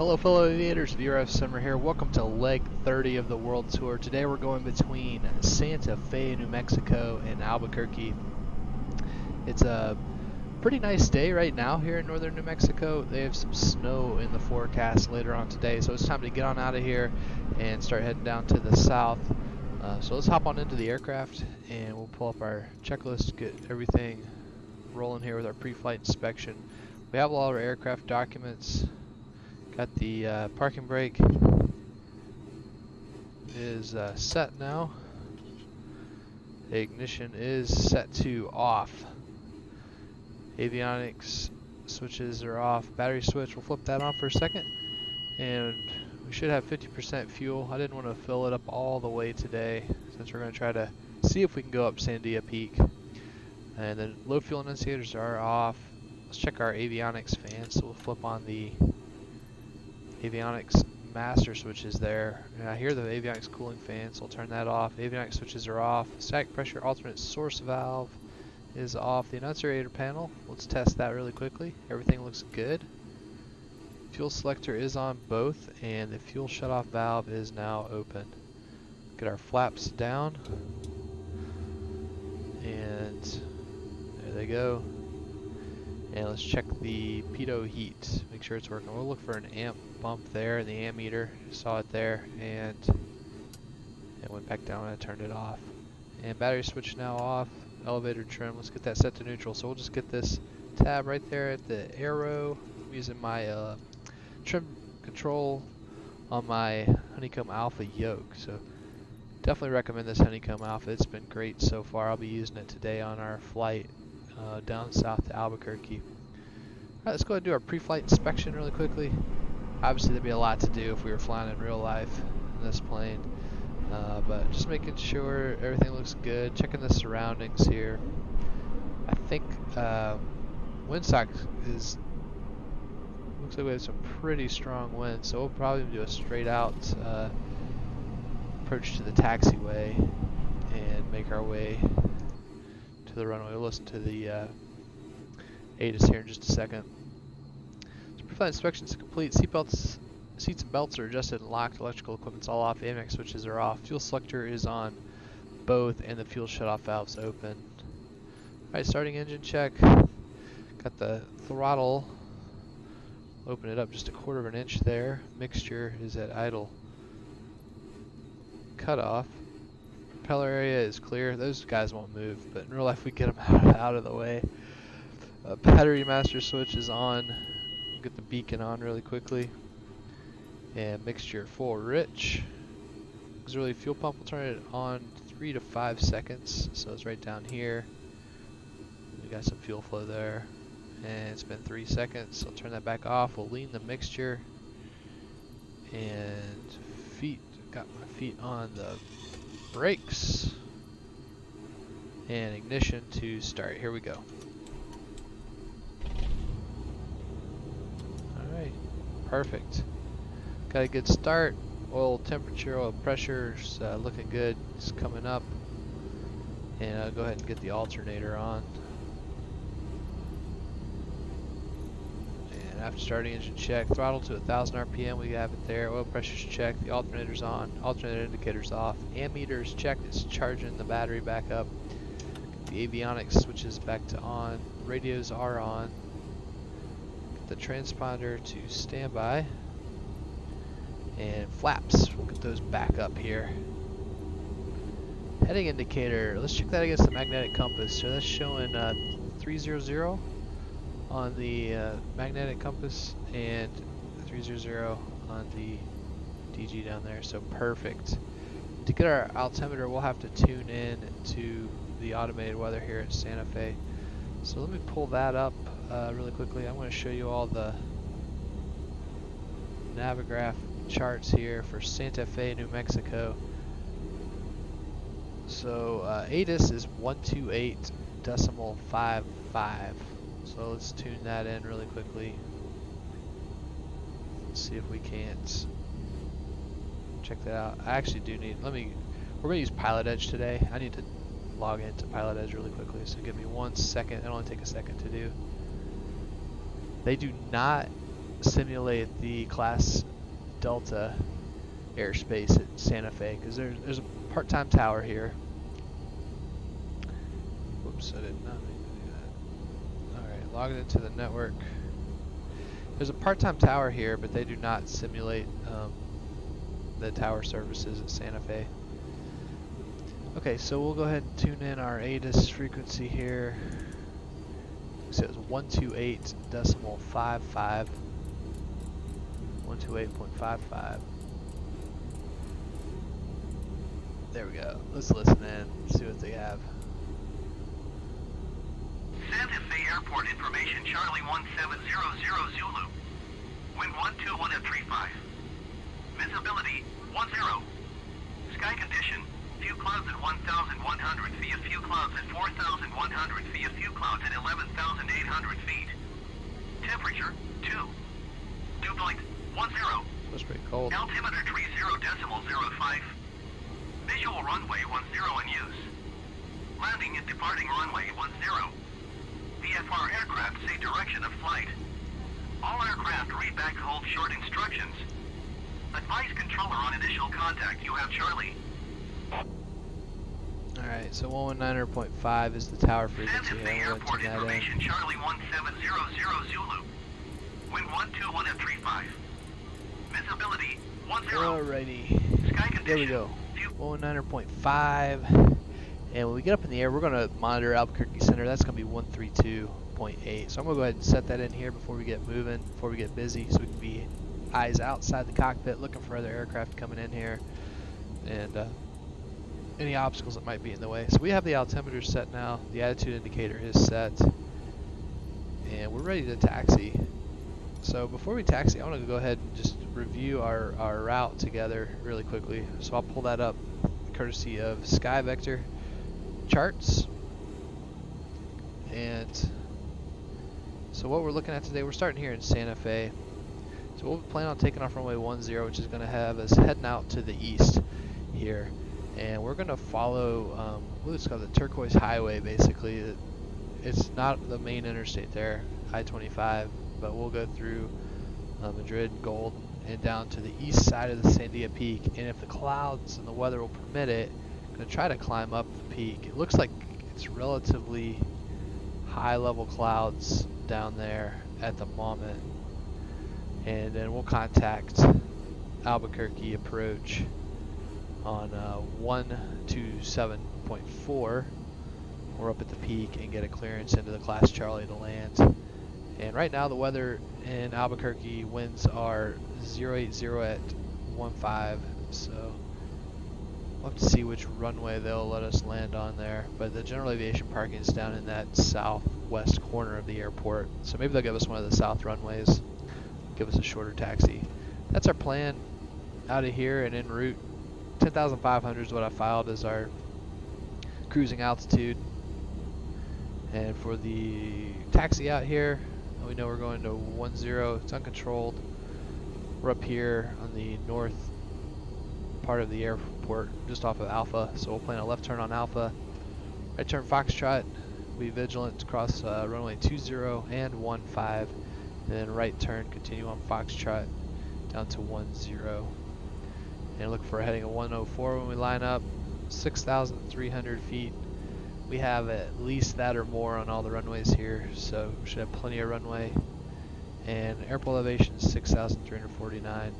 Hello fellow aviators, VRF Summer here. Welcome to leg 30 of the World Tour. Today we're going between Santa Fe, New Mexico and Albuquerque. It's a pretty nice day right now here in northern New Mexico. They have some snow in the forecast later on today, so it's time to get on out of here and start heading down to the south. So let's hop on into the aircraft and we'll pull up our checklist, get everything rolling here with our pre-flight inspection. We have all our aircraft documents. Got the parking brake is set now. The ignition is set to off. Avionics switches are off. Battery switch, we'll flip that on for a second. And we should have 50% fuel. I didn't want to fill it up all the way today since we're going to try to see if we can go up Sandia Peak. And then low fuel enunciators are off. Let's check our avionics fans. So we'll flip on the avionics master switches there. And I hear the avionics cooling fan, so I'll turn that off. Avionics switches are off. Static pressure alternate source valve is off. The enunciator panel, let's test that really quickly. Everything looks good. Fuel selector is on both, and the fuel shutoff valve is now open. Get our flaps down, and there they go. And let's check the pitot heat, make sure it's working. We'll look for an amp bump there in the ammeter. Saw it there, and it went back down when I turned it off. And battery switch now off. Elevator trim, let's get that set to neutral. So we'll just get this tab right there at the arrow. I'm using my trim control on my Honeycomb Alpha yoke. So definitely recommend this Honeycomb Alpha. It's been great so far. I'll be using it today on our flight down south to Albuquerque. Alright, let's go ahead and do our pre-flight inspection really quickly. Obviously there'd be a lot to do if we were flying in real life in this plane, but just making sure everything looks good, checking the surroundings here. I think windsock is, looks like we have some pretty strong winds, so we'll probably do a straight out approach to the taxiway and make our way to the runway. We'll listen to the ATC here in just a second. So pre-flight inspection is complete. Seats and belts are adjusted and locked. Electrical equipment's all off. Avionics switches are off. Fuel selector is on both, and the fuel shutoff valve's open. Alright, starting engine check. Got the throttle. Open it up just 1/4 of an inch there. Mixture is at idle cutoff. Propeller area is clear. Those guys won't move, but in real life we get them out of the way. Battery master switch is on. We'll get the beacon on really quickly. And mixture full rich. Auxiliary fuel pump, we'll turn it on 3 to 5 seconds. So it's right down here. We got some fuel flow there. And it's been 3 seconds. I'll turn that back off. We'll lean the mixture. And feet. Got my feet on the brakes. And ignition to start. Here we go. Alright, perfect. Got a good start. Oil temperature, oil pressure's looking good. It's coming up. And I'll go ahead and get the alternator on. And after starting engine check, throttle to 1000 RPM, we have it there. Oil pressure's checked, the alternator's on, alternator indicator's off. Ammeter's checked, it's charging the battery back up. The avionics switches back to on. Radios are on. Get the transponder to standby. And flaps, we'll get those back up here. Heading indicator, let's check that against the magnetic compass. So that's showing 300 on the magnetic compass and 300 on the DG down there. So perfect. To get our altimeter, we'll have to tune in to the automated weather here at Santa Fe. So let me pull that up really quickly. I'm going to show you all the Navigraph charts here for Santa Fe, New Mexico. So ATIS is 128.55. So let's tune that in really quickly. Let's see if we can't check that out. I actually do need, we're going to use PilotEdge today. I need to log into PilotEdge really quickly, so give me 1 second. It'll only take a second to do. They do not simulate the Class Delta airspace at Santa Fe, because there's a part-time tower here. Whoops, I did not mean to do that. Alright, logging into the network. There's a part-time tower here, but they do not simulate the tower services at Santa Fe. Okay, so we'll go ahead and tune in our ATC frequency here. So it's 128.55. 128.55. There we go. Let's listen in, see what they have. Santa Fe Airport information, Charlie 1700 Zulu. Wind 121 at 35. Visibility 10. Sky condition, few clouds at 1,100 feet, a few clouds at 4,100 feet, a few clouds at 11,800 feet. Temperature 2. Dew point 10. That's pretty cold. Altimeter 30.05. Visual runway 10 in use. Landing and departing runway 10. VFR aircraft say direction of flight. All aircraft read back hold short instructions. Advise controller on initial contact. You have Charlie. Alright, so 119.5 is the tower frequency. Santa Fe Airport information, Charlie 1700 Zulu. Wind 121 at 35. Visibility 10. Alrighty. Sky condition. There we go. 119.5. And when we get up in the air, we're going to monitor Albuquerque Center. That's going to be 132.8. So I'm going to go ahead and set that in here before we get moving, before we get busy, so we can be eyes outside the cockpit looking for other aircraft coming in here and any obstacles that might be in the way. So we have the altimeter set now. The attitude indicator is set. And we're ready to taxi. So before we taxi, I want to go ahead and just review our route together really quickly. So I'll pull that up courtesy of SkyVector charts. And so what we're looking at today, we're starting here in Santa Fe. So we'll plan on taking off runway 10, which is going to have us heading out to the east here. And we're going to follow what's called the Turquoise Highway, basically. It's not the main interstate there, I-25, but we'll go through Madrid, Gold, and down to the east side of the Sandia Peak. And if the clouds and the weather will permit it, I'm going to try to climb up the peak. It looks like it's relatively high-level clouds down there at the moment. And then we'll contact Albuquerque approach on 127.4. We're up at the peak and get a clearance into the Class Charlie to land. And right now the weather in Albuquerque, winds are 080 at 15, so we'll have to see which runway they'll let us land on there. But the general aviation parking is down in that southwest corner of the airport, so maybe they'll give us one of the south runways, give us a shorter taxi. That's our plan out of here and en route. 10,500 is what I filed as our cruising altitude. And for the taxi out here, we know we're going to 10, it's uncontrolled. We're up here on the north part of the airport, just off of Alpha, so we'll plan a left turn on Alpha. Right turn Foxtrot, be vigilant across runway 20 and 15, then right turn, continue on Foxtrot down to 10. And look for a heading of 104 when we line up, 6,300 feet. We have at least that or more on all the runways here, so we should have plenty of runway. And airport elevation is 6,349.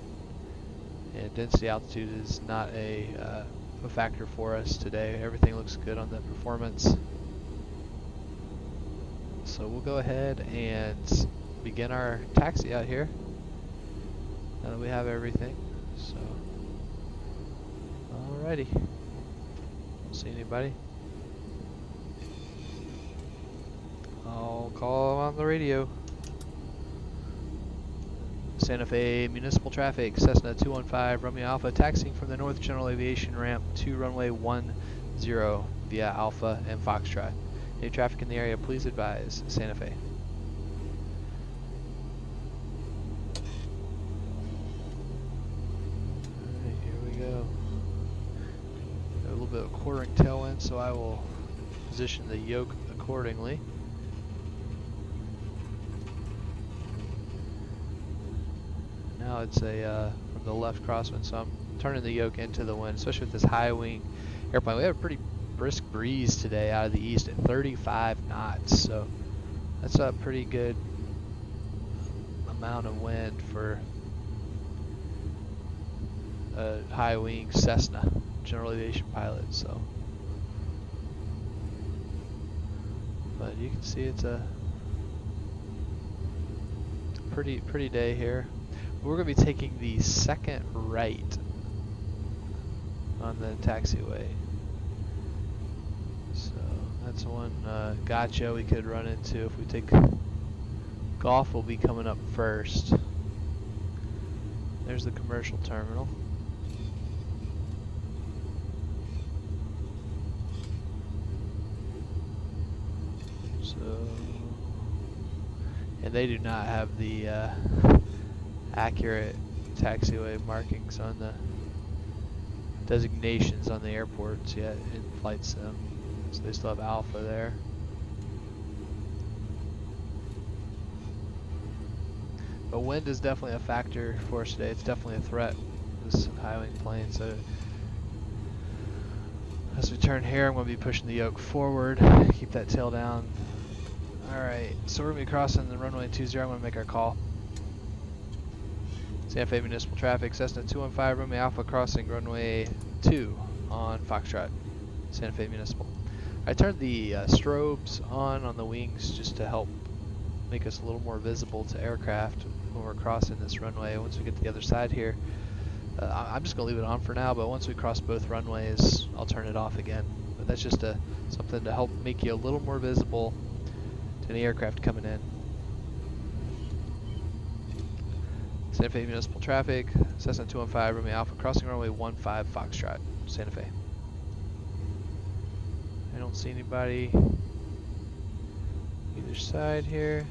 And density altitude is not a factor for us today. Everything looks good on the performance. So we'll go ahead and begin our taxi out here now that we have everything. So, alrighty. Don't see anybody. I'll call on the radio. Santa Fe Municipal Traffic, Cessna 215, Romeo Alpha, taxiing from the North General Aviation ramp to runway 10 via Alpha and Foxtrot. Any traffic in the area, please advise Santa Fe. Alright, here we go. Got a little bit of quartering tailwind, so I will position the yoke accordingly. Now it's a from the left crosswind, so I'm turning the yoke into the wind, especially with this high wing airplane. We have a pretty brisk breeze today out of the east at 35 knots, so that's a pretty good amount of wind for a high wing Cessna general aviation pilot. So, but you can see it's a pretty day here. We're going to be taking the second right on the taxiway. So that's one gotcha we could run into if we take Golf. Will be coming up first. There's the commercial terminal. So, and they do not have the accurate taxiway markings on the designations on the airports yet in flight sim, so they still have alpha there. But wind is definitely a factor for us today. It's definitely a threat, this high wing plane. So as we turn here, I'm going to be pushing the yoke forward, keep that tail down. Alright, so we're going to be crossing the runway 20. I'm going to make our call. Santa Fe Municipal Traffic, Cessna 215, Romeo Alpha crossing runway 2 on Foxtrot, Santa Fe Municipal. I turned the strobes on the wings just to help make us a little more visible to aircraft when we're crossing this runway. Once we get to the other side here, I'm just going to leave it on for now, but once we cross both runways, I'll turn it off again. But that's just something to help make you a little more visible to any aircraft coming in. Santa Fe Municipal Traffic, Cessna 215, Romeo Alpha, crossing runway 15 Foxtrot, Santa Fe. I don't see anybody either side here.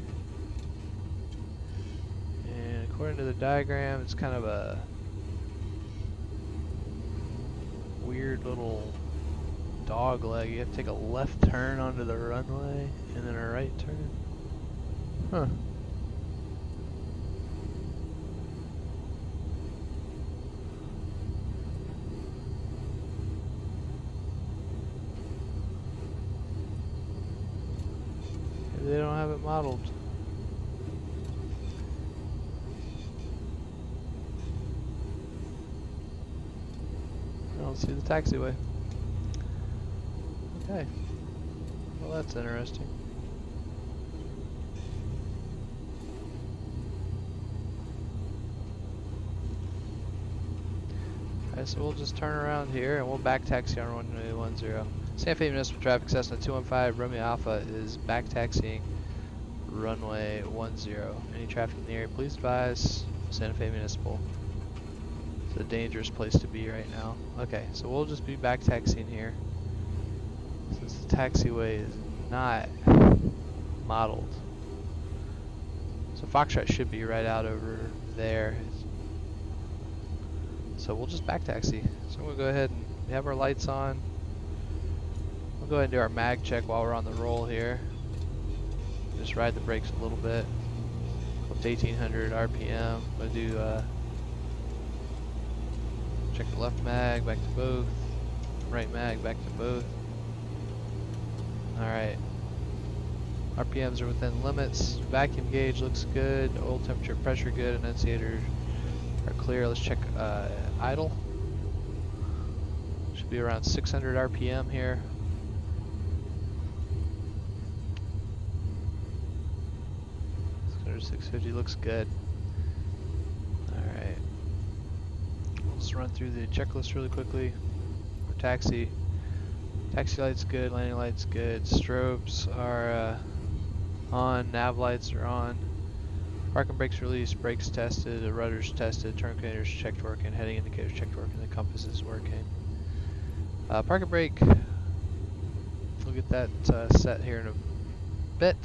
And according to the diagram, it's kind of a weird little dog leg. You have to take a left turn onto the runway and then a right turn. Huh. Maybe they don't have it modeled. I don't see the taxiway. Okay. Well, that's interesting. Alright, so we'll just turn around here and we'll back taxi on runway 10. Santa Fe Municipal Traffic, Cessna 215, Romeo Alpha is back taxiing runway 10. Any traffic in the area, please advise Santa Fe Municipal. It's a dangerous place to be right now. Okay, so we'll just be back taxiing here. Since the taxiway is not modeled. So Foxtrot should be right out over there. So we'll just back taxi. So we'll go ahead and have our lights on. We'll go ahead and do our mag check while we're on the roll here. Just ride the brakes a little bit. Up to 1800 RPM. We'll do check the left mag, back to both. Right mag, back to both. Alright. RPMs are within limits. Vacuum gauge looks good. Oil temperature, pressure good. Annunciators are clear. Let's check idle. Should be around 600 RPM here. 650 looks good. Alright. We'll just run through the checklist really quickly. For taxi. Taxi lights good, landing lights good. Strobes are on, nav lights are on. Parking brakes released, brakes tested, the rudders tested, turn indicators checked working, heading indicators checked working, the compass is working. Parking brake, we'll get that set here in a bit.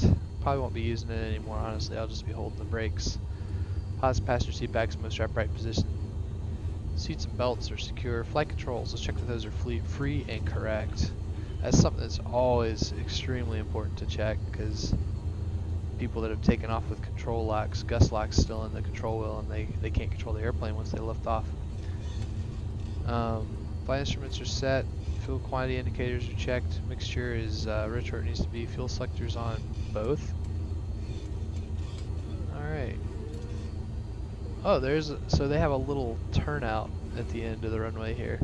Probably won't be using it anymore, honestly. I'll just be holding the brakes. Positive passenger seat backs in most upright position. Seats and belts are secure. Flight controls, let's check that those are free and correct. That's something that's always extremely important to check, because people that have taken off with control locks, gust locks still in the control wheel, and they can't control the airplane once they lift off. Flight instruments are set, fuel quantity indicators are checked, mixture is rich where it needs to be, fuel selectors on both. Alright. Oh, so they have a little turnout at the end of the runway here.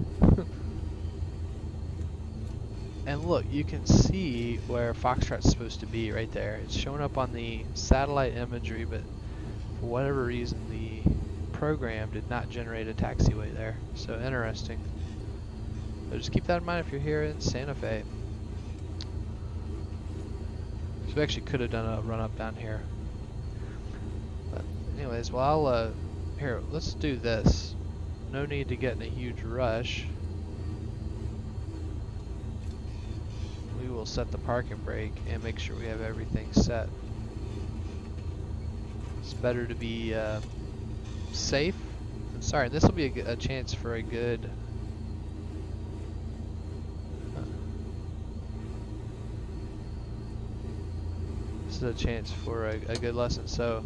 And look, you can see where Foxtrot's supposed to be right there. It's showing up on the satellite imagery, but for whatever reason the program did not generate a taxiway there. So interesting. So just keep that in mind if you're here in Santa Fe. So we actually could have done a run up down here. But anyways, well here, let's do this. No need to get in a huge rush. We will set the parking brake and make sure we have everything set. It's better to be safe. Sorry, this will be a chance for a good this is a chance for a good lesson. So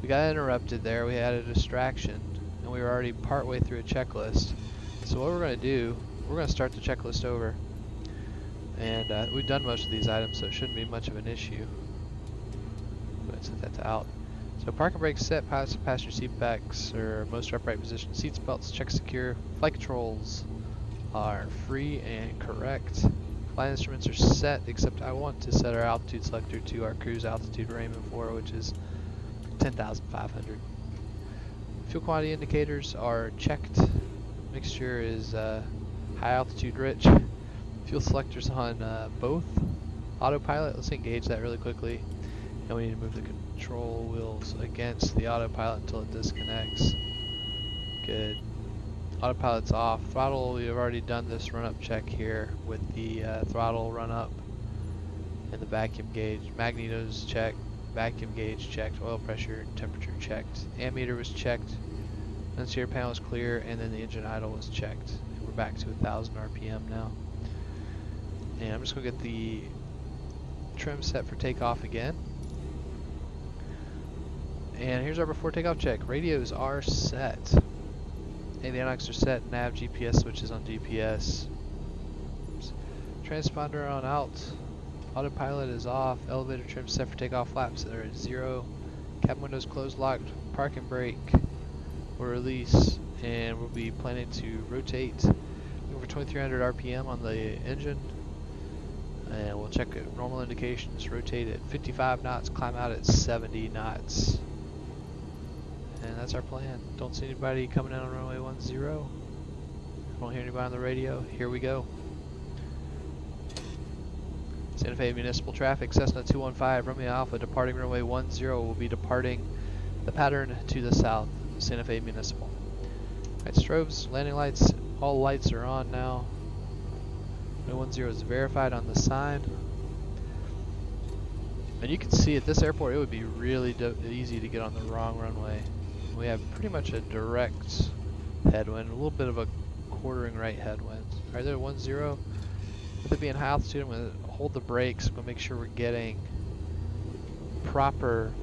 we got interrupted there. We had a distraction, and we were already partway through a checklist. So what we're going to do, we're going to start the checklist over. And we've done most of these items, so it shouldn't be much of an issue. Go ahead and set that to out. So parking brakes set, pilots and passenger seat backs are most upright position. Seats belts check secure. Flight controls are free and correct. Flight instruments are set, except I want to set our altitude selector to our cruise altitude Raymond 4, which is 10,500. Fuel quantity indicators are checked. Mixture is high altitude rich. Fuel selectors on both. Autopilot, let's engage that really quickly. And we need to move the control wheels against the autopilot until it disconnects. Good. Autopilot's off. Throttle, we've already done this run-up check here with the throttle run-up and the vacuum gauge. Magnetos checked, vacuum gauge checked, oil pressure and temperature checked. Ammeter was checked, annunciator panel was clear, and then the engine idle was checked. And we're back to 1,000 RPM now. And I'm just going to get the trim set for takeoff again. And here's our before takeoff check. Radios are set. Avionics are set. Nav GPS switches on GPS. Transponder on out. Autopilot is off. Elevator trim set for takeoff. Flaps are at 0. Cabin windows closed, locked. Parking brake will release. And we'll be planning to rotate over 2300 RPM on the engine. And we'll check normal indications, rotate at 55 knots, climb out at 70 knots. And that's our plan. Don't see anybody coming in on runway 10. Don't hear anybody on the radio. Here we go. Santa Fe Municipal Traffic, Cessna 215, Romeo Alpha, departing runway 10, will be departing the pattern to the south, Santa Fe Municipal. Alright, strobes, landing lights, all lights are on now. 10 is verified on the sign. And you can see at this airport it would be really easy to get on the wrong runway. We have pretty much a direct headwind, a little bit of a quartering right headwind. Alright, there 10. With it being high altitude, I'm going to hold the brakes. I'm going to make sure we're getting proper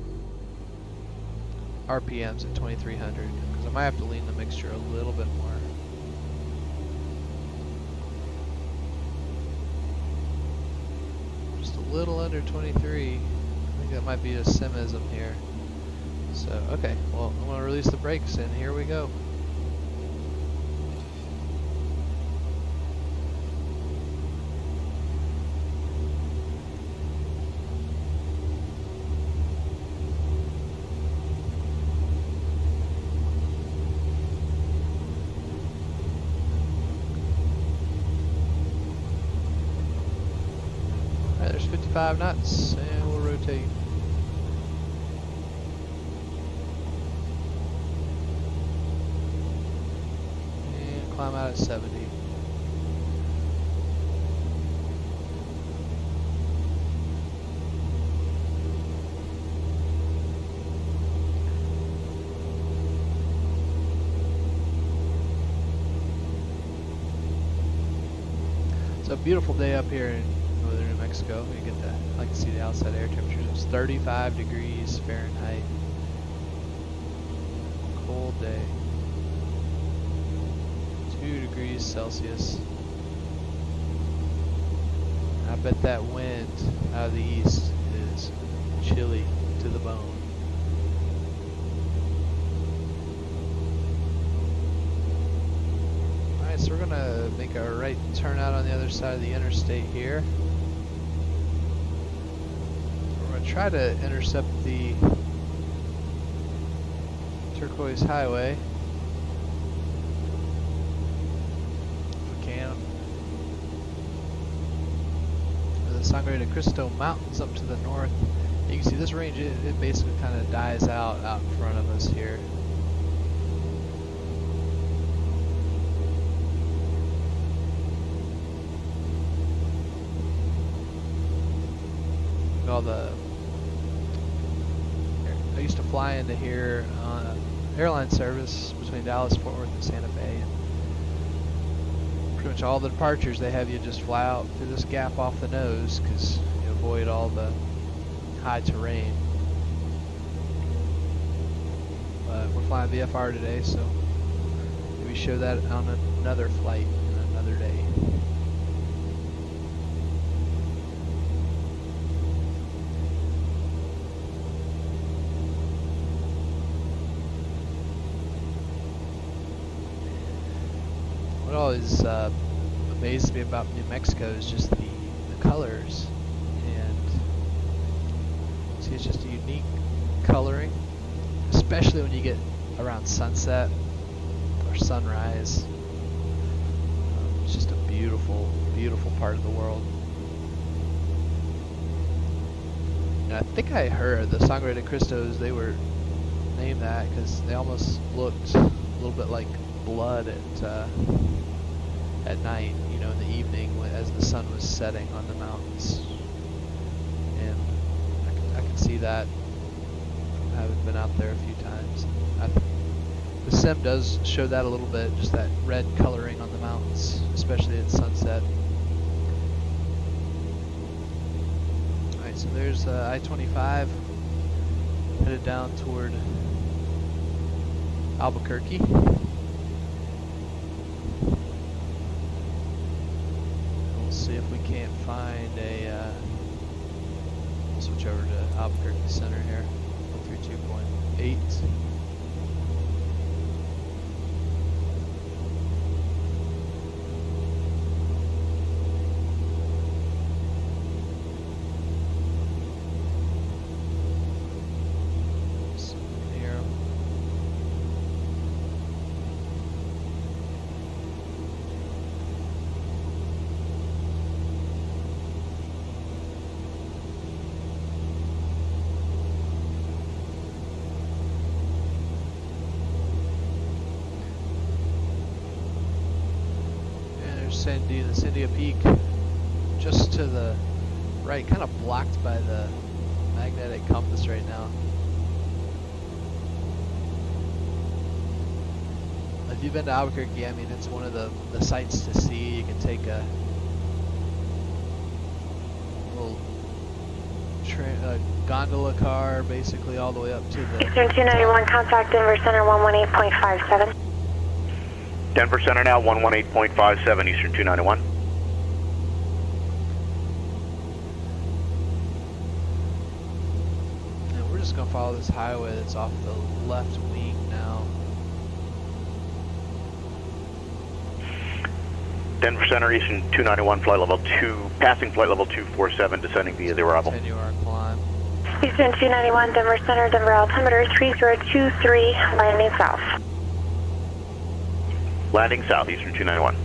RPMs at 2300, because I might have to lean the mixture a little bit more. A little under 23. I think that might be a simism here. So, okay, well, I'm going to release the brakes and here we go. Alright, there's 55 knots and we'll rotate. And climb out at 70. It's a beautiful day up here in northern New Mexico. You get the, I can see the outside air temperature. It's 35 degrees Fahrenheit. Cold day. 2 degrees Celsius. I bet that wind out of the east is chilly to the bone. Alright, so we're gonna make a right turn out on the other side of the interstate here. We're gonna try to intercept the Turquoise Highway if we can. The Sangre de Cristo Mountains up to the north. You can see this range, it basically kind of dies out in front of us here. All the, I used to fly into here on airline service between Dallas, Fort Worth, and Santa Fe. And pretty much all the departures, they have you just fly out through this gap off the nose because you avoid all the high terrain. But we're flying VFR today, so maybe show that on another flight in another day. What always amazes me about New Mexico is just the colors, and see, it's just a unique coloring, especially when you get around sunset or sunrise. It's just a beautiful, beautiful part of the world. And I think I heard the Sangre de Cristos, they were named that because they almost looked a little bit like blood at night, you know, in the evening as the sun was setting on the mountains. And I can see that. I haven't been out there a few times. The sim does show that a little bit, just that red coloring on the mountains, especially at sunset. Alright, so there's I-25 headed down toward Albuquerque. See if we can't find a, we'll switch over to Albuquerque Center here, 132.8. The Sandia Peak just to the right, kind of blocked by the magnetic compass right now. If you've been to Albuquerque, I mean, it's one of the sights to see. You can take a little gondola car basically all the way up to the Eastern 291, contact Denver Center 118.57. Denver Center now, 118.57, Eastern 291. And we're just going to follow this highway that's off the left wing now. Denver Center, Eastern 291, flight level 2, passing flight level 247, descending via the arrival. Continue our climb. Eastern 291, Denver Center, Denver altimeter 3023, landing south. Landing south, Eastern 291.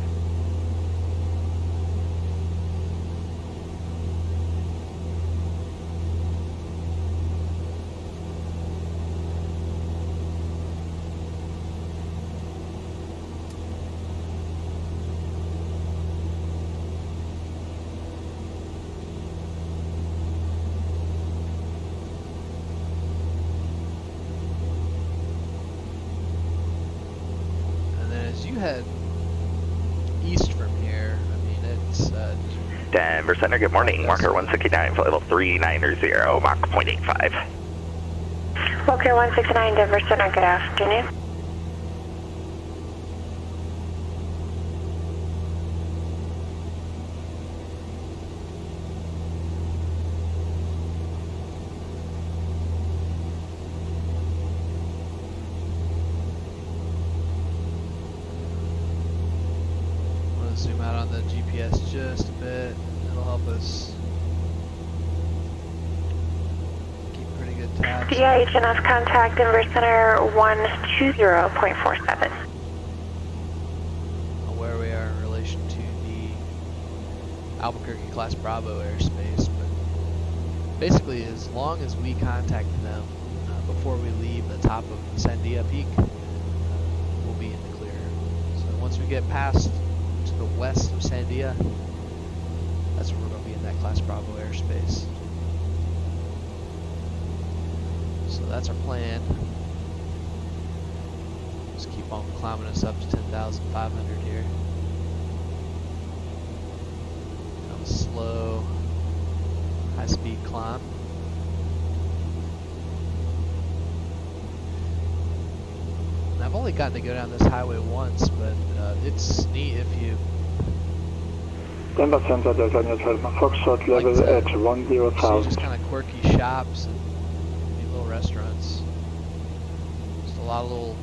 And then as you head Denver Center, good morning. Marker 169, flight level 390, Mach 0.85. Okay, 169 Denver Center, good afternoon. Zoom out on the GPS just a bit. It'll help us keep pretty good tabs. DIHNF contact Denver Center 120.47. Where we are in relation to the Albuquerque Class Bravo airspace, but basically as long as we contact them before we leave the top of Sandia Peak, we'll be in the clear. So once we get past to the west of Sandia, that's where we're going to be in that Class Bravo airspace. So that's our plan. Just keep on climbing us up to 10,500 here. Kind of a slow, high-speed climb. And I've only gotten to go down this highway once, but it's neat if you Denver Center, Delta Neutral, Foxtrot, level like at see 10,000. just kind of quirky shops and neat little restaurants. Just a lot of little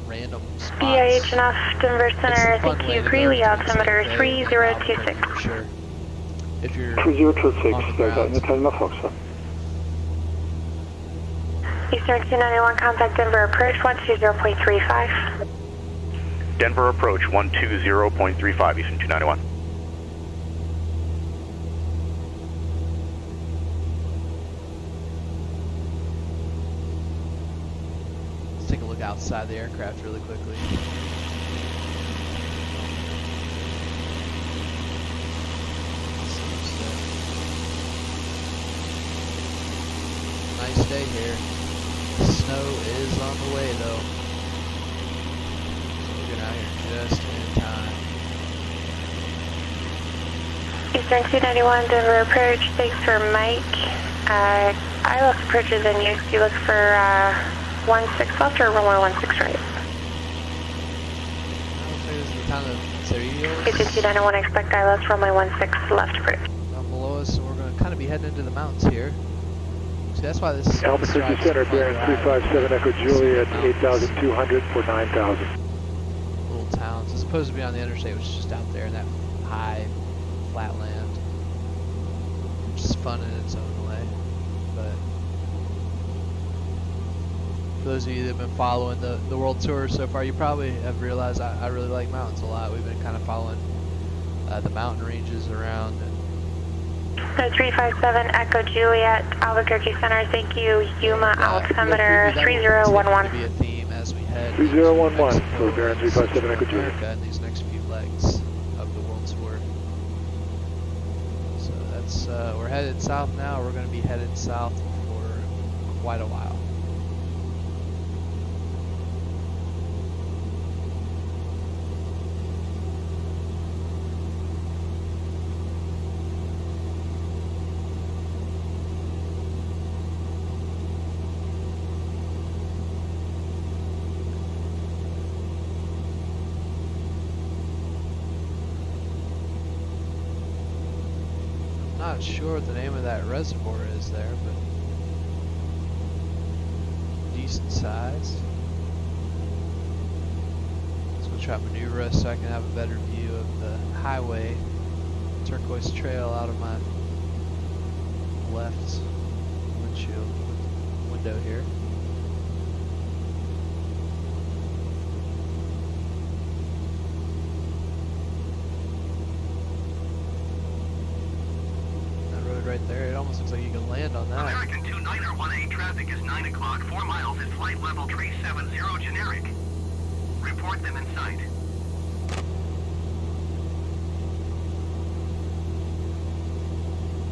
random spots. DIHNF Denver Center, thank you. Greeley altimeter 3026. For sure. If you're 3026, on the Delta ground. Neutral, Foxtrot. Eastern 291 contact Denver approach 120.35. Denver approach 120.35, Eastern 291. Let's take a look outside the aircraft really quickly. Nice day here. Snow is on the way though. So we'll get out here just in time. Eastern 291 Denver approach, thanks for Mike. I left approaches and you look for 16 left or runway 16 right? I don't think this is the time of Cerrillos. Eastern 291 expect I left runway 16 left approach. Down below us, so we're going to kind of be heading into the mountains here. See, that's why this Albuquerque Center, bearing 357 Echo Juliet, 8,200 for 9,000. Little towns. It's supposed to be on the interstate, which is just out there in that high, flat land. Which is fun in its own way. But for those of you that have been following the world tour so far, you probably have realized I really like mountains a lot. We've been kind of following the mountain ranges around. And 357 Echo Juliet, Albuquerque Center, thank you. Yuma altimeter 3011. To be a theme as we head 3011 for bearing 357 Echo Juliet. America in these next few legs of the world tour. So that's we're headed south now. We're going to be headed south for quite a while. Not sure what the name of that reservoir is there, but decent size. So we'll try to maneuver us so I can have a better view of the highway, turquoise trail out of my left windshield window here. Right there, it almost looks like you can land on that. American 2918 traffic is 9 o'clock, 4 miles at flight level 370 generic. Report them in sight.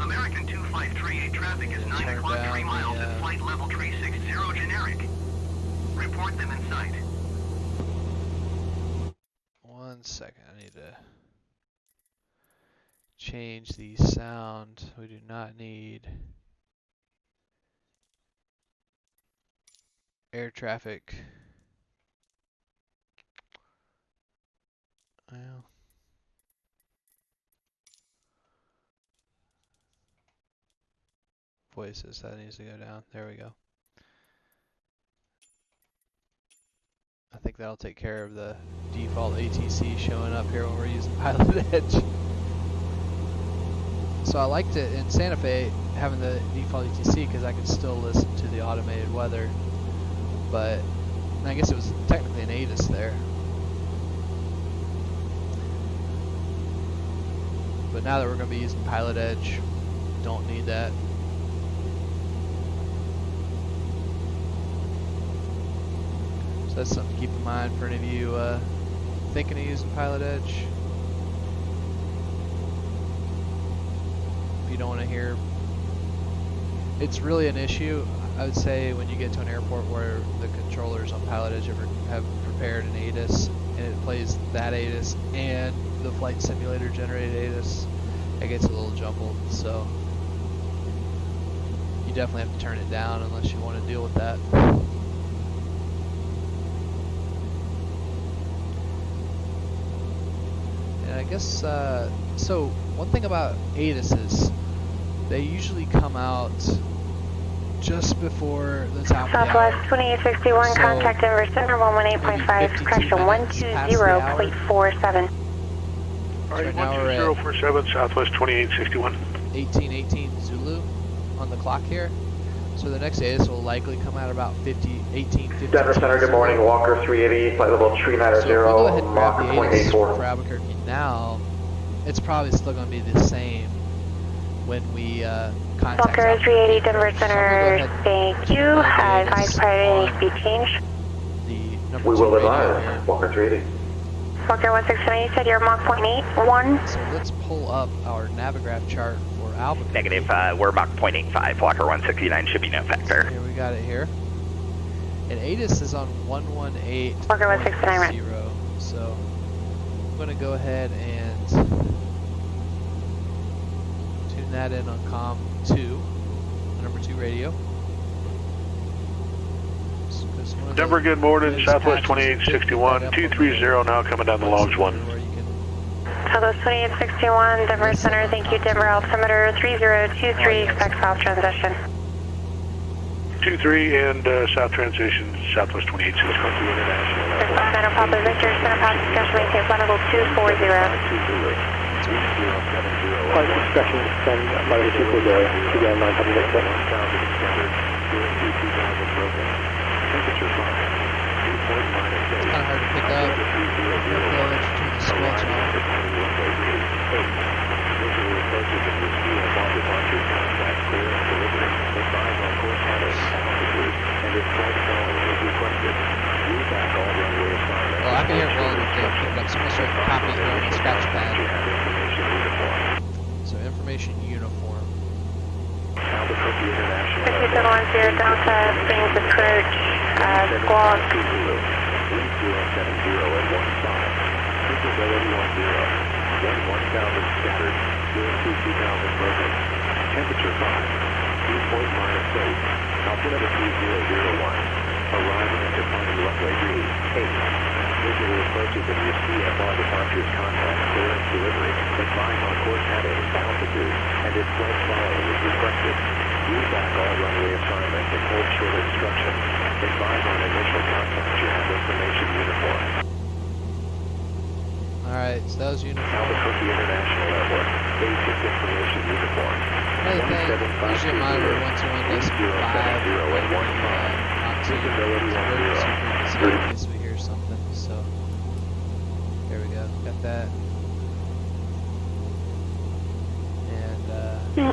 American 2538 traffic is 9 o'clock, 3 miles at flight level 360 generic. Report them in sight. 1 second, I need to change the sound. We do not need air traffic. Well, voices, that needs to go down. There we go. I think that'll take care of the default ATC showing up here when we're using PilotEdge. So I liked it in Santa Fe having the default ATC because I could still listen to the automated weather. But I guess it was technically an ATIS there. But now that we're going to be using PilotEdge, don't need that. So that's something to keep in mind for any of you thinking of using PilotEdge. If you don't want to hear, it's really an issue, I would say, when you get to an airport where the controllers on PilotEdge have prepared an ATIS and it plays that ATIS and the flight simulator generated ATIS, it gets a little jumbled. So you definitely have to turn it down unless you want to deal with that. And I guess, so one thing about ATISes, they usually come out just before the top Southwest of the hour. 2861, So contact Denver Center 118.5, pressure 120.47. Right now we're at 12047, Southwest 2861. 1818 Zulu on the clock here. So the next ATIS will likely come out about 1850. Denver Center, good morning. Walker 380, flight level 390, So if we go ahead and grab Mach the ATIS 0.84. for Albuquerque now, it's probably still going to be the same when we contact Walker 380 Denver So Center, I'm gonna go ahead thank you. Advise priority speed change. the number We 2 will radio advise. here. Walker 380. Walker 169, you said you're Mach 0.81. So let's pull up our Navigraph chart for Albuquerque. Negative, we're Mach 0.85, Walker 169 should be no factor. Here we got it here. And ATIS is on 118.0. Walker 169, right. So I'm going to go ahead and tune that in on COM 2, the number 2 radio. Denver, good morning. Southwest 2861, 230 now coming down the logs 1. Southwest 2861, Denver Center, thank you. Denver altimeter 3023, expect south transition. 23 and south transition, Southwest 2861. Center Papa Victor, Center Papa discussion, maintain flight level 240. Flight discussion, send flight level 240, again, 900. It's kind of hard to pick up. Hopefully I'll let you turn the squelch off. Well, I can hear it well enough to pick it up. Someone start copying here on the scratch pad. So information uniform. 6710 Delta, Springs approach, squawk. Temperature 5, dew point -8, altimeter 3001, arriving at departing runway 8. Visual approaches of your CFR departures contact clearance delivery, advise on course heading, altitude, and if flight following is requested. Read back all runway assignments and hold short instructions. Advise on initial contact, you have information uniform. Alright, so that was uniform. Albuquerque International Airport, basic information uniform. Another thing, usually monitor 121.5 when we not to emergency frequency in case we hear something. So there we go, got that. And 10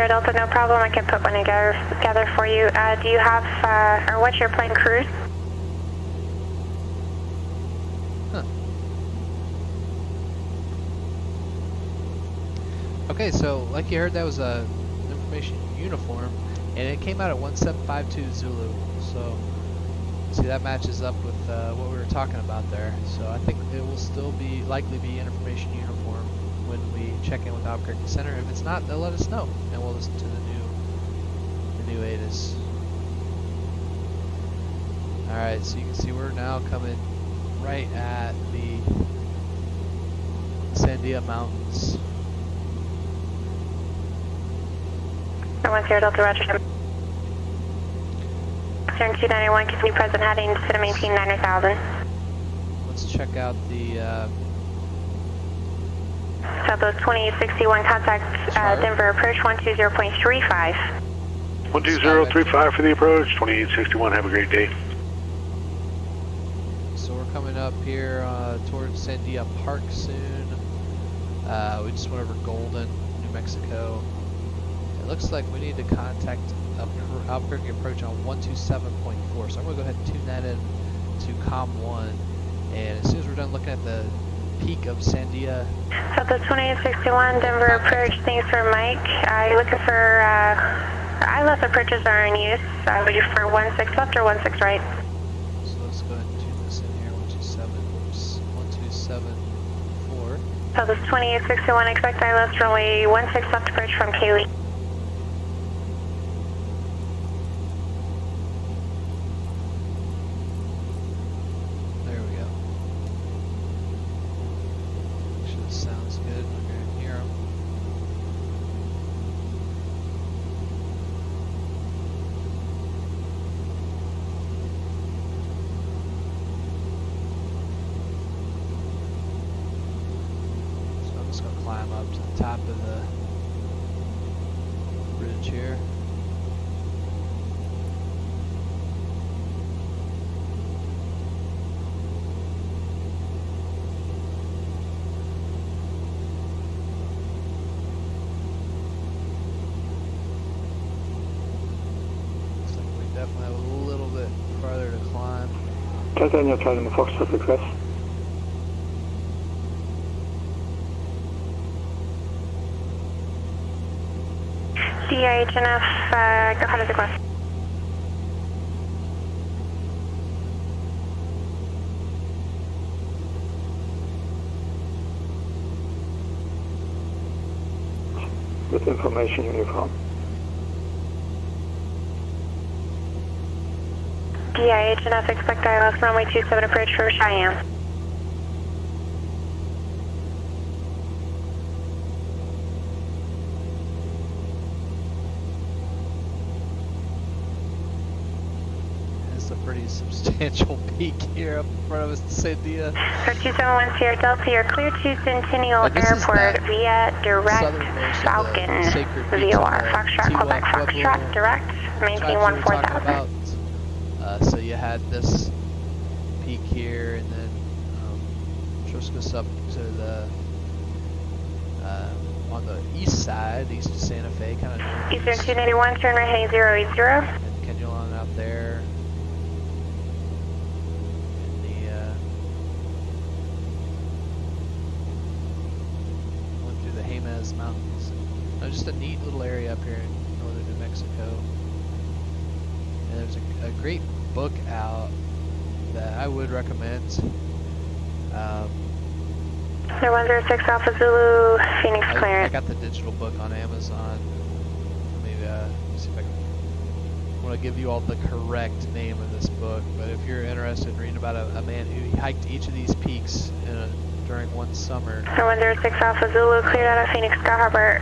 Delta, no problem. I can put one together for you. Do you have, or what's your plane cruise? okay, so like you heard, that was a information uniform, and it came out at 1752 Zulu. So see, that matches up with what we were talking about there. So I think it will still be likely be information uniform when we check in with Albuquerque Center. If it's not, they'll let us know, and we'll listen to the new ATC. All right, so you can see we're now coming right at the Sandia Mountains. 10 Delta Roger. Turn 291, continue present heading to maintain 9,000. Let's check out the Southwest 2861, contact Denver approach 120.35. 12035 for the approach, 2861, have a great day. So we're coming up here towards Sandia Park soon. We just went over Golden, New Mexico. It looks like we need to contact Albuquerque approach on 127.4. So I'm going to go ahead and tune that in to COM1. And as soon as we're done looking at the peak of Sandia. Southwest 2861, Denver approach, thanks for Mike. Looking for ILS approaches are in use. Would you prefer 16 left or 16 right? So let's go ahead and tune this in here, 1274. Southwest 2861, expect ILS runway 16 left approach from Kaylee. There we go. Make sure this sounds good. We're going to hear them. So I'm just going to climb up to the top of the bridge here. Looks like we definitely have a little bit farther to climb. Daniel Charlie Foxtrot request. DIHNF, go ahead with the request. With information uniform. DIHNF, expect ILS runway 27 approach from Cheyenne. It's a pretty substantial peak here up in front of us, Sandia. For 271 Sierra Delta, you're clear to Centennial And this is Airport that via direct southernmost of the Falcon sacred beach VOR. of the Foxtrot, Quebec, Pueblo Foxtrot, direct, maintain tribes we were talking 14,000. about. So you had this peak here, and then just goes up to the on the east side, east of Santa Fe, kind of Eastern 291, turn right heading 080. and Kenulon out there. And the went through the Jemez Mountains. Just a neat little area up here in northern New Mexico. And there's a great book out that I would recommend. 106 Alpha Zulu, Phoenix I clearance. got the digital book on Amazon. Maybe let me see if I can. I want to give you all the correct name of this book, but if you're interested in reading about a man who hiked each of these peaks during one summer. 106 Alpha Zulu, cleared out of Phoenix Sky Harbor,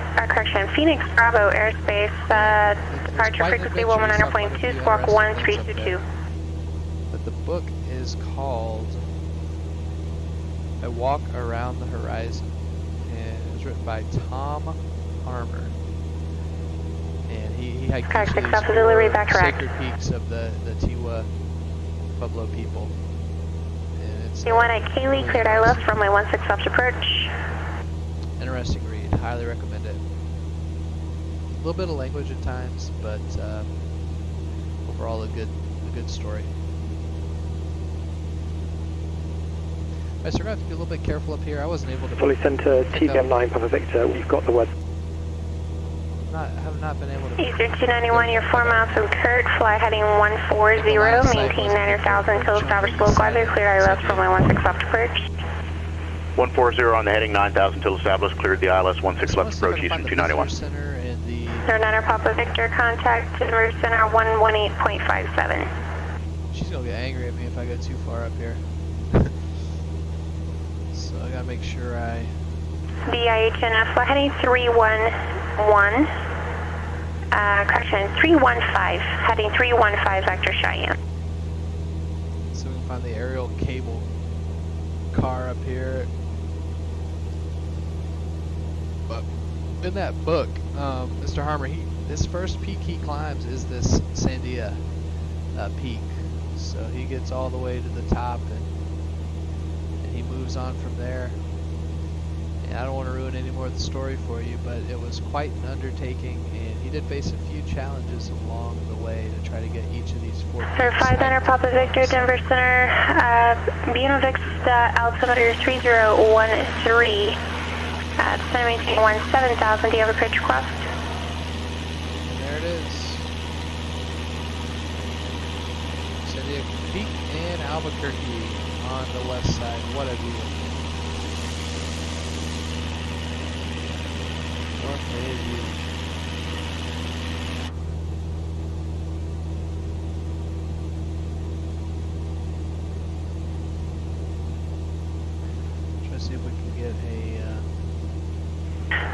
Phoenix Bravo airspace, departure frequency 119.2, squawk 1322. But the book is called I Walk Around the Horizon, and it was written by Tom Harmer. And he hiked each of these four sacred peaks of the Tiwa Pueblo people. And it's You want at Kaylee, cleared ILS, runway 16 left approach. interesting read. Highly recommend it. A little bit of language at times, but overall a good story. Alright, so we're going to have to be a little bit careful up here. I wasn't able to... Fully center, TBM9, Papa Victor, we've got the word. have not been able to... Eastern 291, you're 4 miles from Kurt, fly heading 140, maintain 9,000 until established local weather, cleared ILS, runway 16 left approach. 140 on the heading, 9,000 till established, cleared the ILS 16 left approach, Eastern 291. Center and the 09 Papa Victor, contact Denver Center 118.57. she's gonna get angry at me if I go too far up here. So I gotta make sure I. BIHNF, flight heading 311. Correction, 315. Heading 315, Vector Cheyenne. So we can find the aerial cable car up here. But in that book, Mr. Harmer, his first peak he climbs is this Sandia peak. So he gets all the way to the top and he moves on from there. And I don't want to ruin any more of the story for you, but it was quite an undertaking, and he did face a few challenges along the way to try to get each of these 4 Sir, 5 Papa Victor, Denver Center, Buena Vista, altimeter 3013, descend maintain 17,000, do you have a pitch request? And there it is. Sandia Peak and Albuquerque on the west side. What a view. What a view. Try to see if we can get a.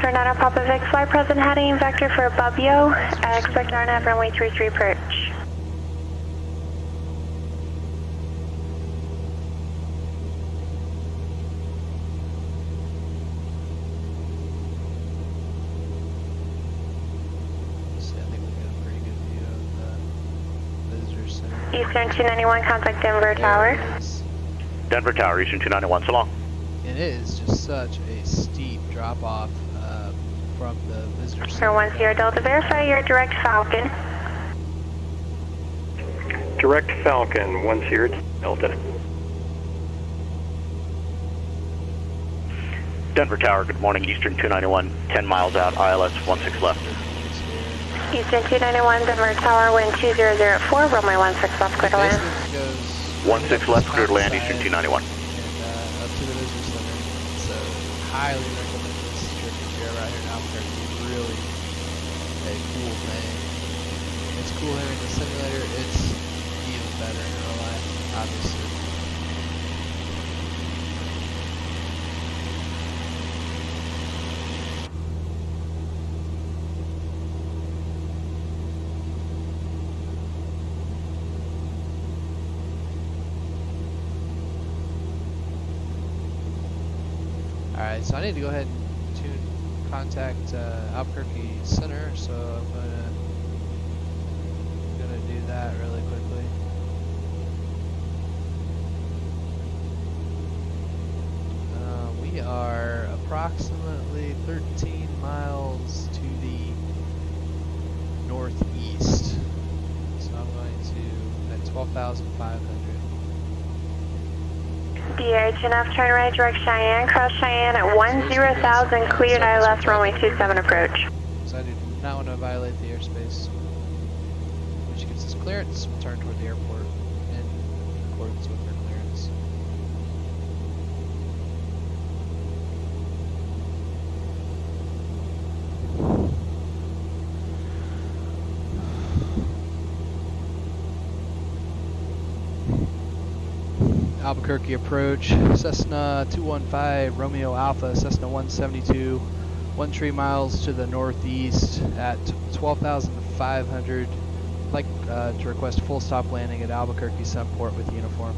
Tornado Papa Vic, fly present heading vector for Babio. Expect RNAV runway 33 approach. Eastern 291, contact Denver Tower. Denver Tower, Eastern 291, so long. And it is just such a steep drop off from the visitor center. Sir 10 Delta, verify your direct Falcon. Direct Falcon, 10 Delta. Denver Tower, good morning, Eastern 291, 10 miles out, ILS 16 left. Eastern 291, Denver Tower, wind 2004, runway 16 left, clear to land. 16 left, clear to land, Eastern 291. And up to the visitor center. So highly recommend this trip if you're ever out here in Albuquerque. It's really a cool thing. It's cool here in the simulator. It's even better in real life, obviously. Alright, so I need to go ahead and contact Albuquerque Center, so I'm gonna do that really quickly. We are approximately 13 miles to the northeast, so I'm going to at 12,500. DHNF, turn right, direct Cheyenne, cross Cheyenne at 10,000, cleared ILS, runway 27 approach. So I do not want to violate the airspace. When she gets this clearance, we'll turn toward the airport in accordance with her clearance. Albuquerque approach, Cessna 215, Romeo Alpha, Cessna 172, 13 miles to the northeast at 12,500. I'd like to request full stop landing at Albuquerque Sunport with uniform.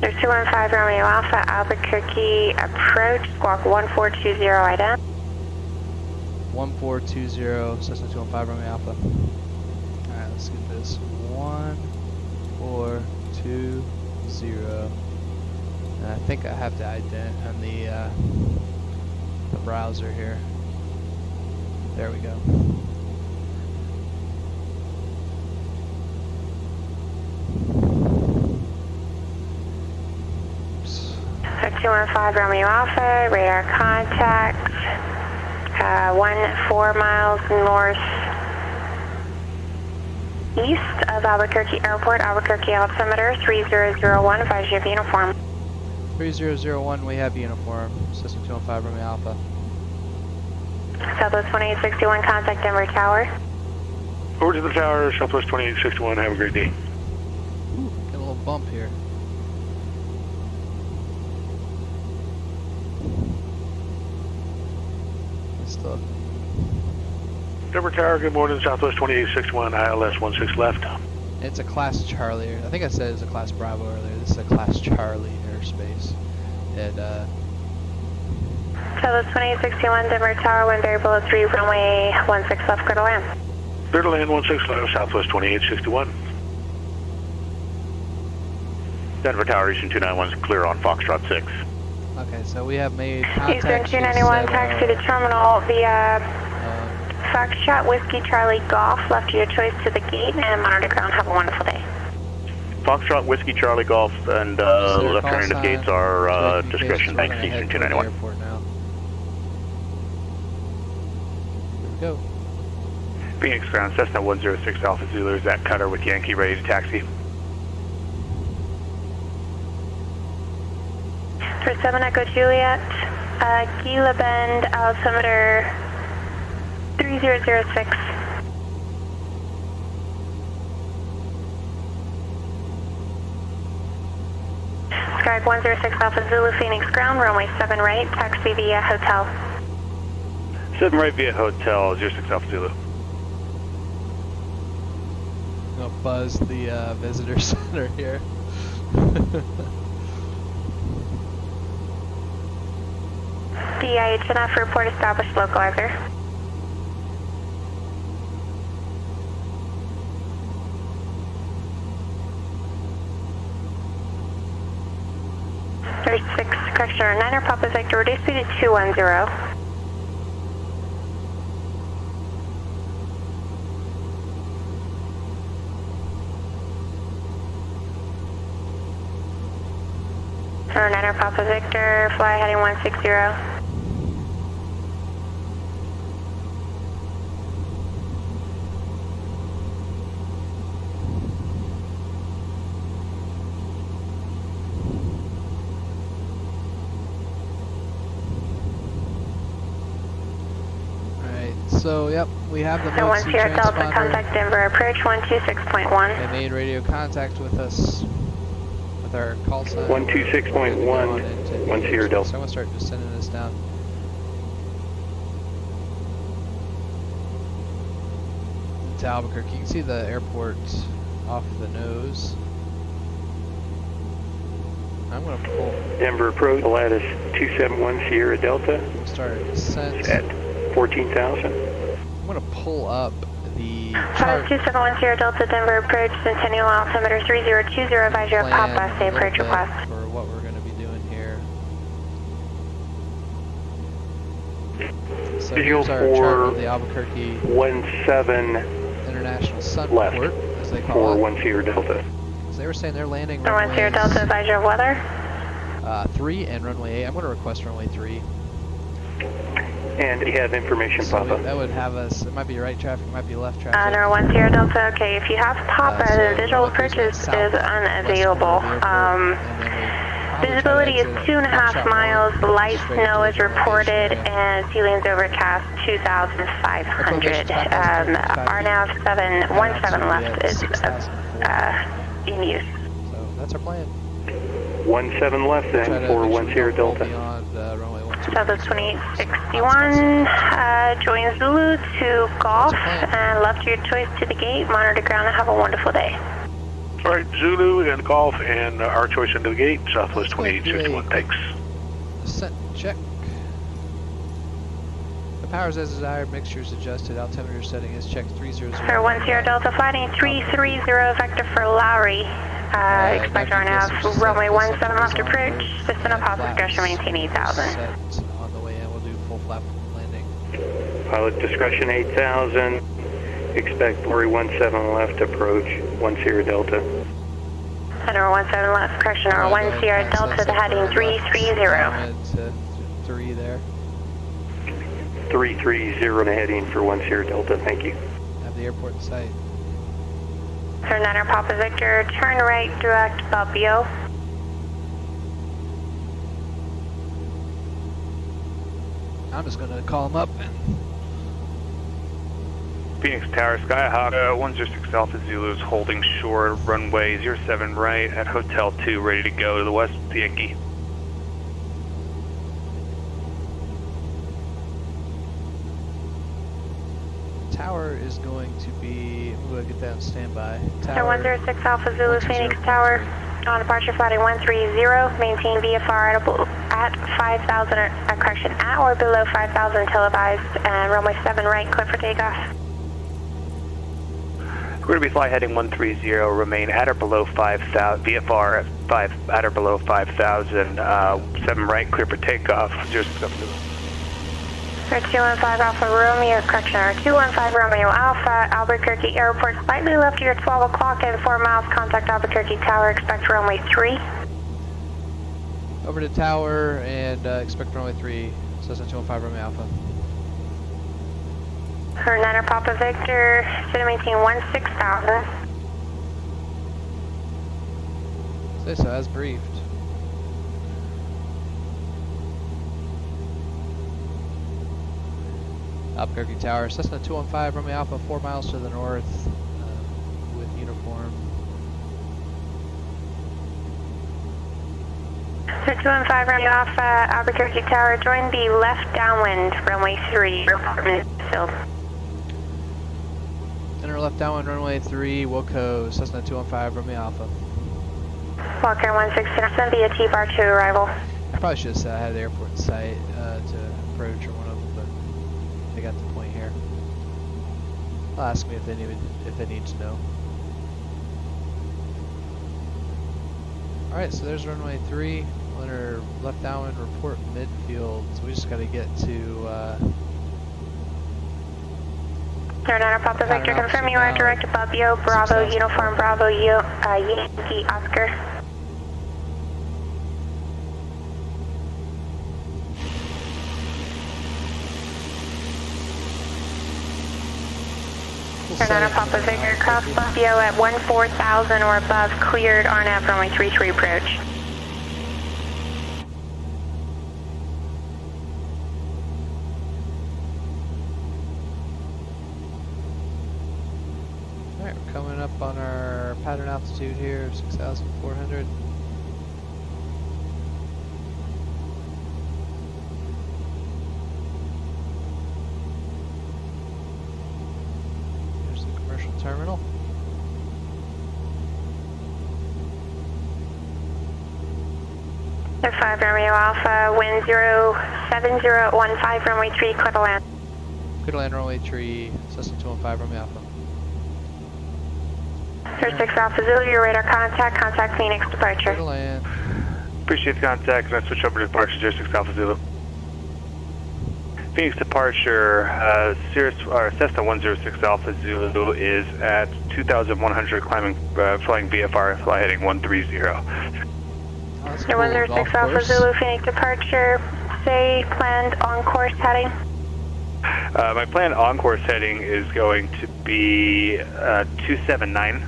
There's 215 Romeo Alpha, Albuquerque approach, squawk 1420 ident. 1420, Cessna 215 Romeo Alpha. Alright, let's get this. 1420. And I think I have to ident on the browser here. There we go. 215 Romeo Alpha, radar contact, 14 miles north east of Albuquerque Airport, Albuquerque altimeter 3001, advise you have uniform. 3001, we have uniform. System 215, Romeo Alpha. Southwest 2861, contact Denver Tower. Over to the tower, Southwest 2861. Have a great day. Ooh, got a little bump here. Still. Denver Tower, good morning, Southwest 2861, ILS 16 left. It's a Class Charlie. I think I said it was a Class Bravo earlier. This is a Class Charlie airspace. And, Southwest 2861, Denver Tower, wind variable 3, runway 16 left, clear to land. Clear to land 16 left, Southwest 2861. Denver Tower, Eastern 291 is clear on Foxtrot 6. okay, so we have made contact. Eastern 291, taxi to terminal via Foxtrot Whiskey Charlie Golf, left to your choice to the gate, and monitor ground. Have a wonderful day. Foxtrot, Whiskey, Charlie, Golf, and left turn into gates are discretion. Thanks, Eastern 291. Airport now. Here we go. Phoenix ground, Cessna 106 Alpha Zulu, is that cutter with Yankee ready to taxi? For 7 Echo Juliet, Gila Bend, altimeter 3006. Skype 106 Alpha Zulu, Phoenix ground, runway 7 right, taxi via hotel. 7 right via hotel, 06 Alpha Zulu. I'm gonna buzz the visitor center here. DIHNF report established localizer. There's 6, correction, 9er Papa Victor, reduce speed to 210. Or 9er Papa Victor, fly heading 160. So, yep, we have the So once Moxie you're at Delta, transponder. contact Denver approach 126.1. They made radio contact with us with our call sign. 126.1, 1 Sierra Delta. So I'm going to start just sending this down. To Albuquerque. You can see the airport off the nose. I'm going to pull. Denver approach, lattice 271 Sierra Delta We'll start a descent. at 14,000. I'm going to pull up the Pilot chart 271 Sierra Delta, Denver approach, Centennial altimeter 3020, advise you have plan Papa, say a little approach bit request. for what we're going to be doing here. So Visual here's our chart for of the Albuquerque 17 International Sun left Port, as they for call it. 1 Sierra Delta. So they were saying they're landing So 1 Sierra Delta, advise you have weather. 3 and runway 8. I'm going to request runway 3. And you have information, So Papa. that would have us, it might be right traffic, it might be left traffic. No, 1 Sierra Delta, okay, if you have Papa, So the visual what goes approach is south unavailable. west corner of the airport, and then we Visibility is probably try to 2.5 exit miles, Foxtrot 1 light straight snow to is the reported, location there. and ceiling's overcast 2,500. RNAV 717 left is in use. So that's our plan. 17 left Try then to for make 1 sure we Sierra don't go Delta. beyond runway 12. Southwest 2861, join Zulu to golf, and left your choice to the gate, monitor ground, and have a wonderful day. All right, Zulu and Golf and our choice into the gate, Southwest Let's go ahead and do 2861. a Thanks. Descent check. The powers as desired, mixtures adjusted, altimeter setting is checked 300. For 1 Sierra Delta, flighting 330, vector for Lowry. Expect RNAV, runway 17 left approach, system of house discretion, maintain 8,000. Set on the way in, we'll do full flap landing. Pilot discretion 8,000. Expect Lorry 17 left approach 1 Sierra Delta. Center 17 left, correction, or 1 Sierra Delta to heading 330. To 3 there. 330 and heading for 1 Sierra Delta. Thank you. Have the airport in sight. Turn 9 Papa Victor, turn right, direct Babio. I'm just going to call him up. Phoenix Tower, Skyhawk 106 Alpha Zulu is holding short, runway 07 right at Hotel 2, ready to go to the west with the Yankee. Tower is going to be, I'm going to get that on standby. Tower 106 Alpha Zulu, Phoenix Tower, on departure flighting 130, maintain VFR at 5,000, correction, at or below 5,000 televised, and runway 7 right, clear for takeoff. We're going to be fly heading 130, remain at or below 5,000, VFR at at or below 5,000, 7 right, clear for takeoff, 06 Alpha Zulu. 215 Alpha Romeo, correction, 215 Romeo Alpha, Albuquerque Airport, slightly left of your 12 o'clock and 4 miles, contact Albuquerque Tower, expect runway 3. Over to Tower and expect runway 3, Cessna 215 Romeo Alpha. Her 9 Papa Victor, should maintain 16,000. Say so, as briefed. Albuquerque Tower, Cessna 215 Romeo Alpha, 4 miles to the north with uniform. So 215 Romeo Alpha, Albuquerque Tower, join the left downwind, runway 3, airport filled. Enter left downwind, runway 3, Wilco, Cessna 215 Romeo Alpha. Walker 169 via T-bar to arrival. I probably should have said I had the airport in sight to approach or one of them, but they got the point here. They'll ask me if they need to know. Alright, so there's runway 3. We'll enter left downwind, report midfield. So we just got to get to... Turn on Papa Victor, confirm you are direct above you, Bravo, Uniform, Bravo, Yankee, Oscar. Turn on Papa Victor, cross Buffalo at 14,000 or above, cleared RNAV runway 3 to approach. Alright, we're coming up on our pattern altitude here of 6,400. There's the commercial terminal. They're 5 Romeo Alpha, wind 07015, runway 3, clear to land. Clear to land, runway 3, Cessna 215 Romeo Alpha. 36 Alpha Zulu, your radar contact Phoenix departure. Clear to land. Appreciate the contact. Can I switch over to departure 06 Alpha Zulu? Phoenix departure, Cessna 106 Alpha Zulu is at 2,100 climbing, flying VFR, fly heading 130. Cool. 106 Alpha Zulu, Phoenix departure, say planned on course heading. My planned on course heading is going to be 279.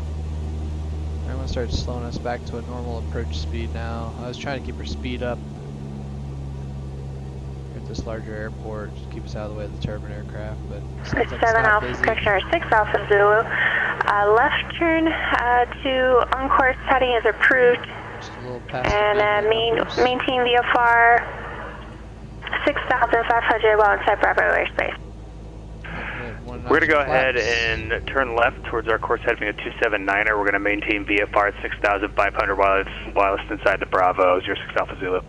I'm going to start slowing us back to a normal approach speed now. I was trying to keep our speed up at this larger airport, just keep us out of the way of the turbine aircraft, but it sounds like 7 it's not Alpha, busy. correction, 6 Alpha Zulu. Left turn to on course heading is approved. Just a little past And maintain VFR 6,500 while inside Bravo airspace. We're going to go ahead and turn left towards our course heading at 279er. We're going to maintain VFR at 6,500 while it's inside the Bravo, 06 Alpha Zulu.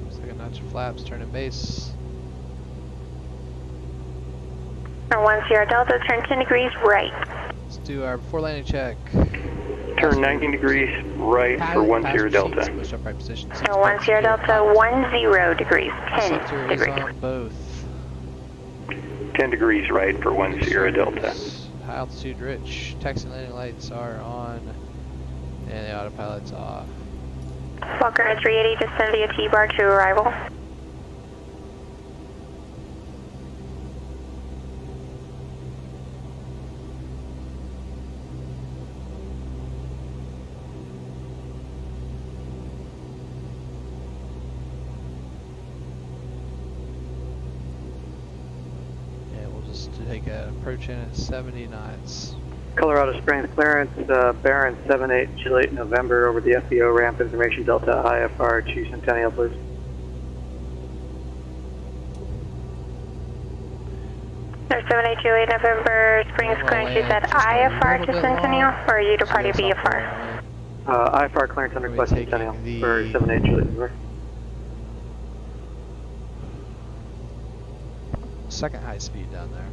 Second notch of flaps, turn in base. 1 Sierra Delta, turn 10 degrees right. Let's do our before landing check. Turn 19 degrees right for 1 Sierra Delta. Push up right position. 1 Sierra Delta, 10 degrees, 10 Sector is degrees. on both. 10 degrees right for 1 Sierra Delta. High altitude rich. Taxi and landing lights are on. And the autopilot's off. Walker 380, descend via T-bar to arrival. Make an approach in at 70 knots. Colorado Springs clearance, Baron 78 Juliet November over the FBO ramp information Delta IFR 2 Centennial, please. There's 78 Juliet November Springs clearance. You said IFR to Centennial, or are you departing VFR? IFR clearance on request Centennial for 78 Juliet November. Second high speed down there.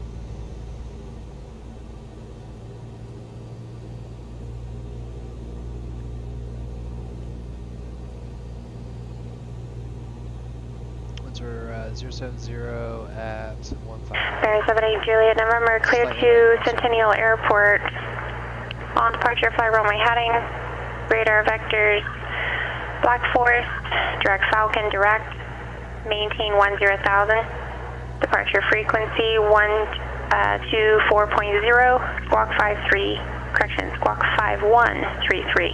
Windsor 070 at 15. There's 78 Juliet November, clear to Centennial Airport. On departure, fly runway heading. Radar vectors, Black Forest, direct Falcon direct. Maintain 10,000. Departure frequency 124.0, squawk 53, correction, squawk 5133.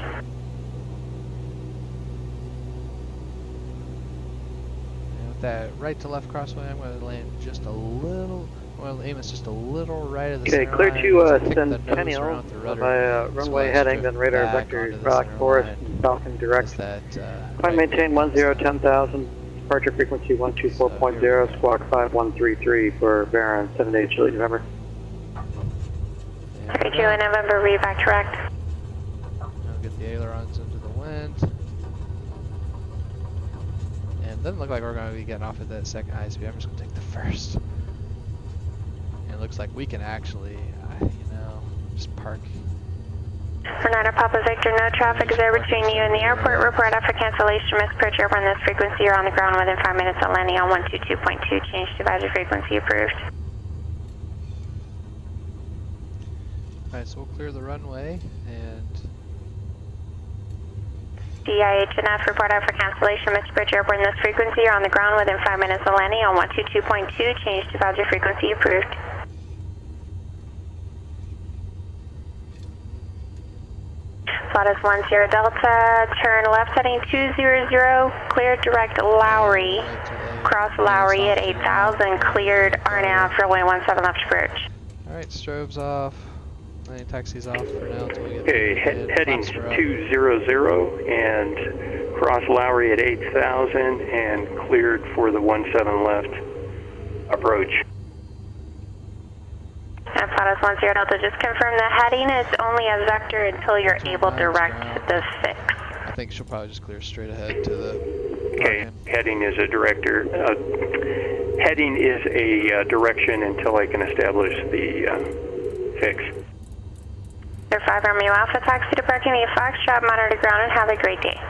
And with that right to left crossway, I'm going to land just a little, well, aim is just a little right of the center clear line. to Centennial by runway heading, then radar vectors, Black Forest, and Falcon direct. Climb maintain 10,000. Departure frequency 124.0, squawk 5133 for Baron 78 Juliet November. 78 Juliet November, read back direct. Now get the ailerons into the wind. And it doesn't look like we're going to be getting off at that second high speed. I'm just going to take the first. And it looks like we can actually, just park. Renata Papa Victor, no traffic is there between you and the airport. Report after cancellation. Misapproach airborne this frequency. You're on the ground within 5 minutes of landing on 122.2. Change to advisory frequency approved. Alright, so we'll clear the runway and... DIHNF, report after cancellation. Misapproach airborne this frequency. You're on the ground within 5 minutes of landing on 122.2. Change to advisory frequency approved. Lotus 10 Delta, turn left heading 200, cleared direct Lowry, cross Lowry at 8,000, cleared RNAV, runway 17 left approach. Alright, strobes off, landing taxis off for now until we get heading 200 and cross Lowry at 8,000 and cleared for the 17 left approach. And Lotus 10 Delta, just confirm the heading is only a vector until you're able to direct the fix. I think she'll probably just clear straight ahead to the... Okay, heading is a director. Heading is a direction until I can establish the fix. Air 5 Romeo Alpha, taxi to parking via Foxtrot, monitor ground, and have a great day.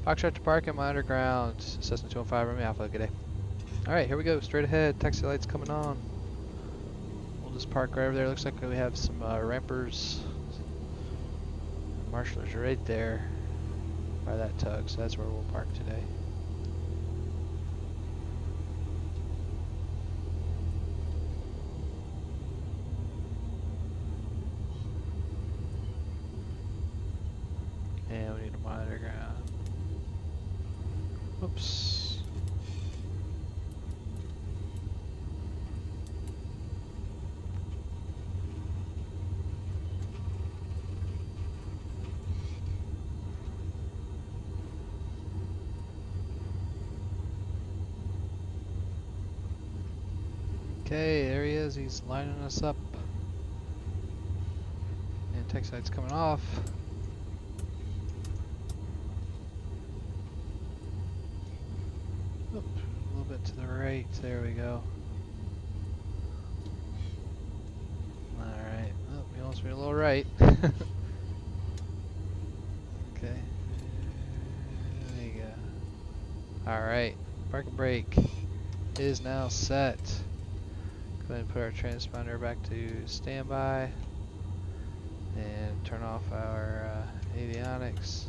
Foxtrot to parking, monitor ground, Cessna 215 Romeo Alpha, good day. Alright, here we go, straight ahead, taxi lights coming on. Just park right over there. Looks like we have some rampers. Marshallers are right there by that tug, so that's where we'll park today. And we need a monitor ground. Oops. Okay, there he is. He's lining us up. And taxi light's coming off. Oop, a little bit to the right. There we go. Alright. Oh, we almost went a little right. Okay. There you go. Alright. Parking brake is now set. Go ahead and put our transponder back to standby and turn off our avionics,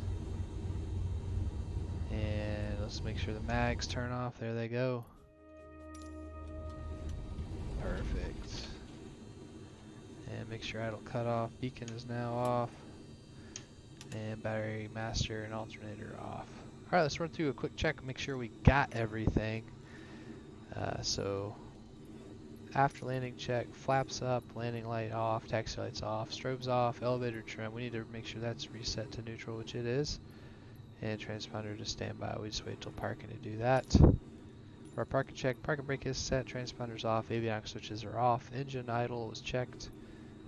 and let's make sure the mags turn off. There they go. Perfect. And make sure idle cutoff. Beacon is now off, and battery master and alternator off. Alright, let's run through a quick check and make sure we got everything. So after landing check, flaps up, landing light off, taxi lights off, strobes off, elevator trim. We need to make sure that's reset to neutral, which it is. And transponder to standby. We just wait till parking to do that. For our parking check, parking brake is set, transponder's off, avionics switches are off, engine idle was checked,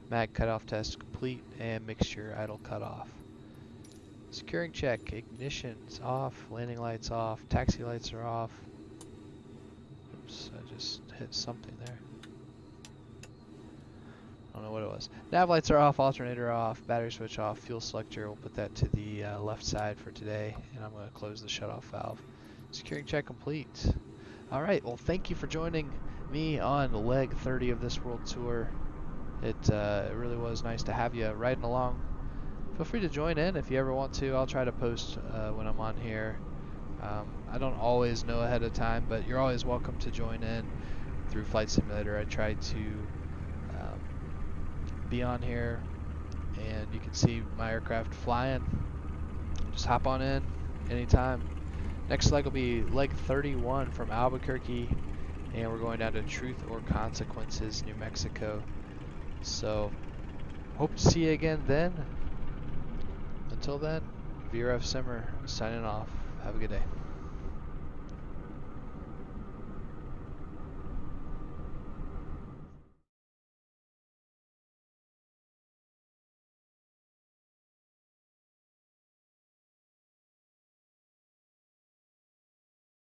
mag cutoff test complete, and mixture idle cutoff. Securing check, ignition's off, landing lights off, taxi lights are off. Oops, I just hit something there. I don't know what it was. Nav lights are off, alternator off, battery switch off, fuel selector. We'll put that to the left side for today, and I'm going to close the shutoff valve. Securing check complete. Alright, well thank you for joining me on leg 30 of this world tour. It really was nice to have you riding along. Feel free to join in if you ever want to. I'll try to post when I'm on here. I don't always know ahead of time, but you're always welcome to join in through Flight Simulator. I try to be on here, and you can see my aircraft flying. Just hop on in anytime. Next leg will be leg 31 from Albuquerque, and we're going down to Truth or Consequences, New Mexico. So, hope to see you again then. Until then, VRF Simmer signing off. Have a good day.